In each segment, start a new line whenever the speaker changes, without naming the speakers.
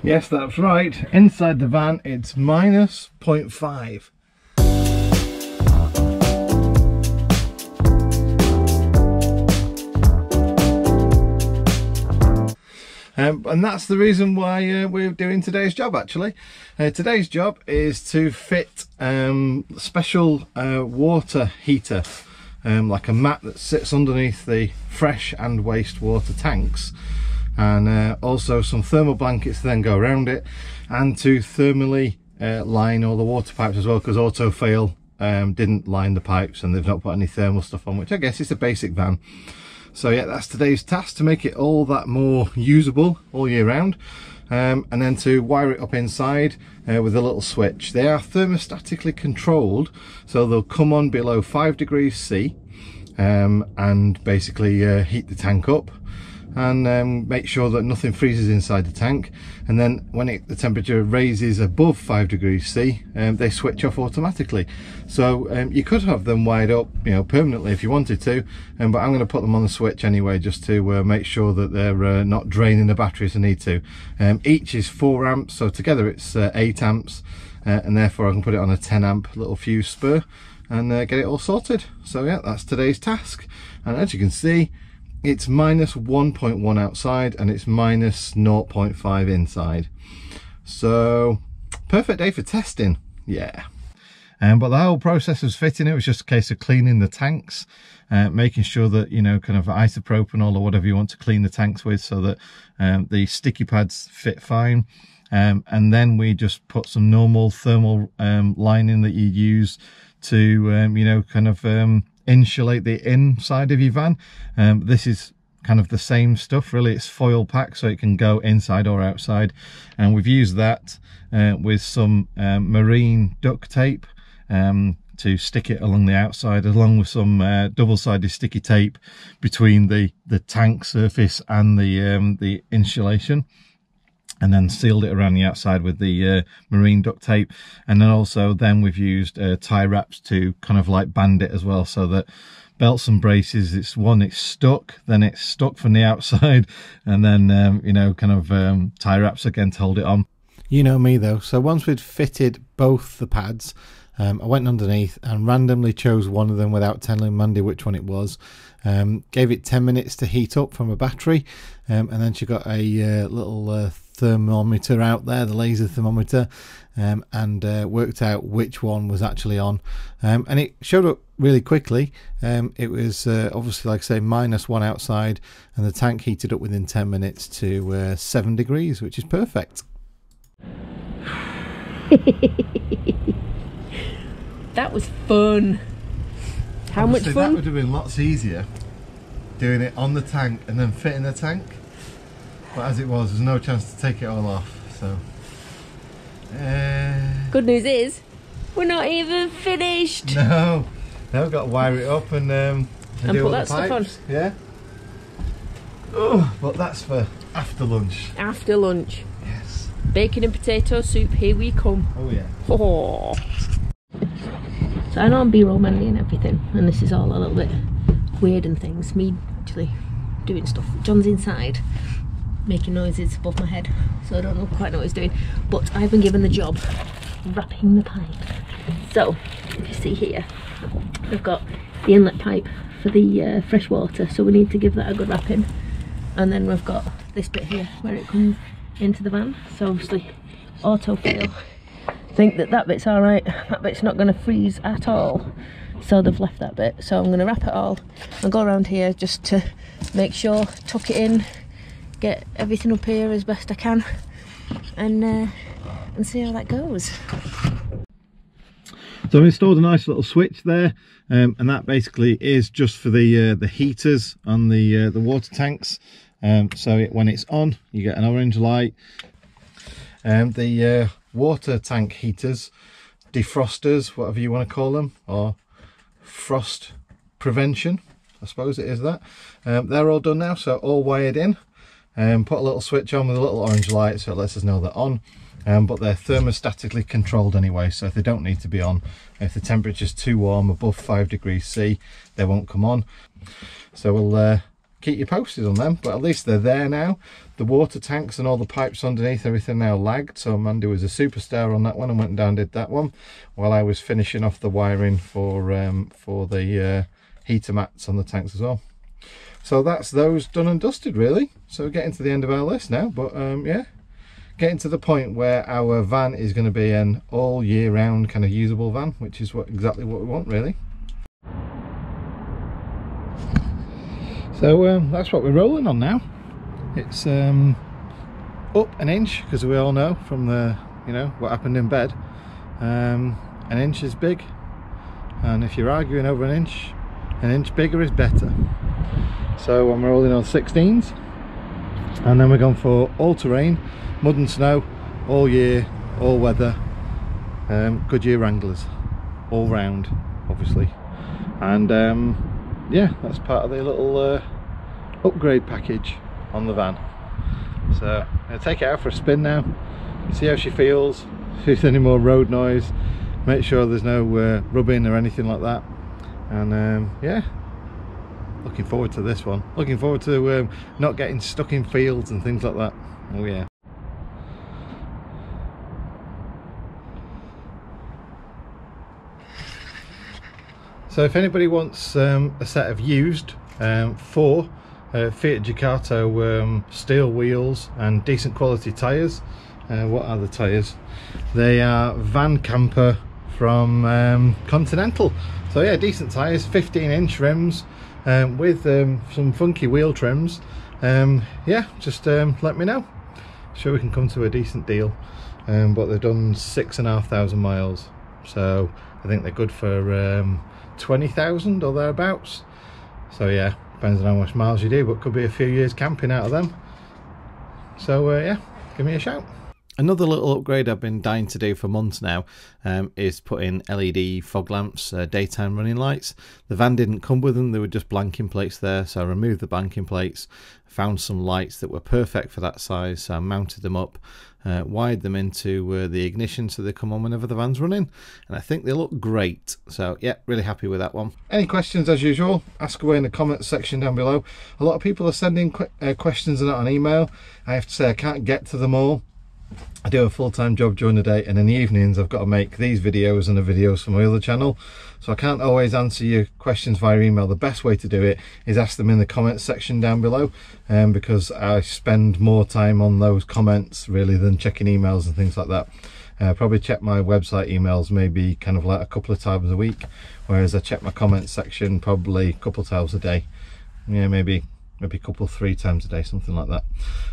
Yes, that's right. Inside the van, it's minus 0.5. And that's the reason why we're doing today's job, actually. Today's job is to fit special water heater, like a mat that sits underneath the fresh and wastewater tanks, and also some thermal blankets to then go around it, and to thermally line all the water pipes as well, because Autofail didn't line the pipes and they've not put any thermal stuff on, which I guess is a basic van. So yeah, that's today's task, to make it all that more usable all year round, and then to wire it up inside with a little switch. They are thermostatically controlled, so they'll come on below 5 degrees C and basically heat the tank up, and make sure that nothing freezes inside the tank. And then when the temperature raises above 5 degrees C, they switch off automatically. So you could have them wired up, you know, permanently if you wanted to, but I'm going to put them on the switch anyway, just to make sure that they're not draining the battery if they need to. Each is 4 amps, so together it's 8 amps, and therefore I can put it on a 10 amp little fuse spur and get it all sorted. So yeah, that's today's task. And as you can see, it's minus 1.1 outside and it's minus 0.5 inside. So perfect day for testing, yeah. But the whole process was fitting. It was just a case of cleaning the tanks, making sure that, you know, kind of isopropanol or whatever you want to clean the tanks with, so that the sticky pads fit fine. And then we just put some normal thermal lining that you use to, you know, kind of insulate the inside of your van. This is kind of the same stuff, really. It's foil pack, so it can go inside or outside, and we've used that with some marine duct tape to stick it along the outside, along with some double-sided sticky tape between the tank surface and the insulation, and then sealed it around the outside with the marine duct tape. And then also we've used tie wraps to kind of like band it as well, so that belts and braces, it's stuck, then it's stuck from the outside, and then you know, kind of tie wraps again to hold it on. You know me though, so once we'd fitted both the pads, I went underneath and randomly chose one of them without telling Mandy which one it was. Gave it 10 minutes to heat up from a battery, and then she got a little thermometer out there, the laser thermometer, and worked out which one was actually on, and it showed up really quickly. It was obviously, like I say, -1 outside, and the tank heated up within 10 minutes to 7 degrees, which is perfect.
That was fun. How much fun?
That would have been lots easier doing it on the tank and then fitting the tank, but as it was, there's no chance to take it all off. So
good news is we're not even finished.
No, now we've got to wire it up and do
put
all
that
the
stuff on.
Yeah. Oh, but that's for after lunch.
After lunch.
Yes.
Bacon and potato soup, here we come.
Oh yeah.
Oh. So I know I'm B-roll Mandy and everything, and this is all a little bit weird and things, me actually doing stuff. John's inside making noises above my head, so I don't know quite know what he's doing, but I've been given the job of wrapping the pipe. So if you see here, we've got the inlet pipe for the fresh water, so we need to give that a good wrapping, and then we've got this bit here where it comes into the van. So obviously Autofail think that bit's all right, that bit's not going to freeze at all, so they've left that bit. So I'm going to wrap it all and go around here just to make sure, tuck it in, get everything up here as best I can, and see how that goes.
So I've installed a nice little switch there, and that basically is just for the heaters on the water tanks. So when it's on, you get an orange light. The water tank heaters, defrosters, whatever you want to call them, or frost prevention, I suppose it is that. They're all done now, so all wired in. Put a little switch on with a little orange light, so it lets us know they're on. But they're thermostatically controlled anyway, so if they don't need to be on, if the temperature's too warm, above 5 degrees C, they won't come on. So we'll keep you posted on them, but at least they're there now. The water tanks and all the pipes underneath, everything now lagged, so Mandy was a superstar on that one and went down and did that one while I was finishing off the wiring for the heater mats on the tanks as well. So that's those done and dusted really. So we're getting to the end of our list now, but yeah, getting to the point where our van is going to be an all year round kind of usable van, which is exactly what we want really. So that's what we're rolling on now. It's up an inch, because we all know from the, you know, what happened in bed, an inch is big, and if you're arguing over an inch bigger is better. So I'm rolling on 16s, and then we're going for all terrain, mud and snow, all year, all weather, Goodyear Wranglers, all round obviously. And yeah, that's part of the little upgrade package on the van. So I'm going to take it out for a spin now, see how she feels, if there's any more road noise, make sure there's no rubbing or anything like that. And yeah, looking forward to this one. Looking forward to not getting stuck in fields and things like that. Oh yeah. So if anybody wants a set of used for Fiat Ducato steel wheels and decent quality tyres, what are the tyres? They are Van Camper from Continental. So yeah, decent tyres, 15-inch rims with some funky wheel trims. Yeah, just let me know. Sure we can come to a decent deal. But they've done 6,500 miles, so I think they're good for 20,000 or thereabouts. So yeah, depends on how much miles you do, but could be a few years camping out of them. So yeah, give me a shout. Another little upgrade I've been dying to do for months now is put in LED fog lamps, daytime running lights. The van didn't come with them, they were just blanking plates there, so I removed the blanking plates, found some lights that were perfect for that size, so I mounted them up, wired them into the ignition so they come on whenever the van's running, and I think they look great. So yeah, really happy with that one. Any questions as usual, ask away in the comments section down below. A lot of people are sending questions and that on email. I have to say I can't get to them all. I do a full-time job during the day, and in the evenings I've got to make these videos and the videos for my other channel, so I can't always answer your questions via email. The best way to do it is ask them in the comments section down below, because I spend more time on those comments really than checking emails and things like that. Probably check my website emails maybe kind of like a couple of times a week, whereas I check my comments section probably a couple of times a day. Yeah, maybe a couple 3 times a day, something like that.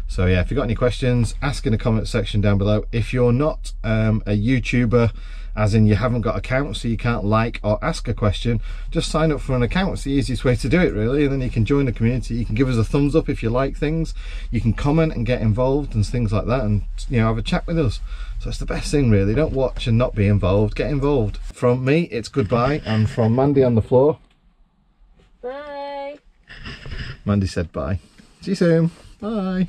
So yeah, if you've got any questions, ask in the comment section down below. If you're not a YouTuber, as in you haven't got accounts so you can't like or ask a question, just sign up for an account. It's the easiest way to do it really, and then you can join the community. You can give us a thumbs up if you like things, you can comment and get involved and things like that, and you know, have a chat with us. So it's the best thing really. Don't watch and not be involved, get involved. From me it's goodbye, and from Mandy on the floor, bye. Mandy said bye. See you soon. Bye.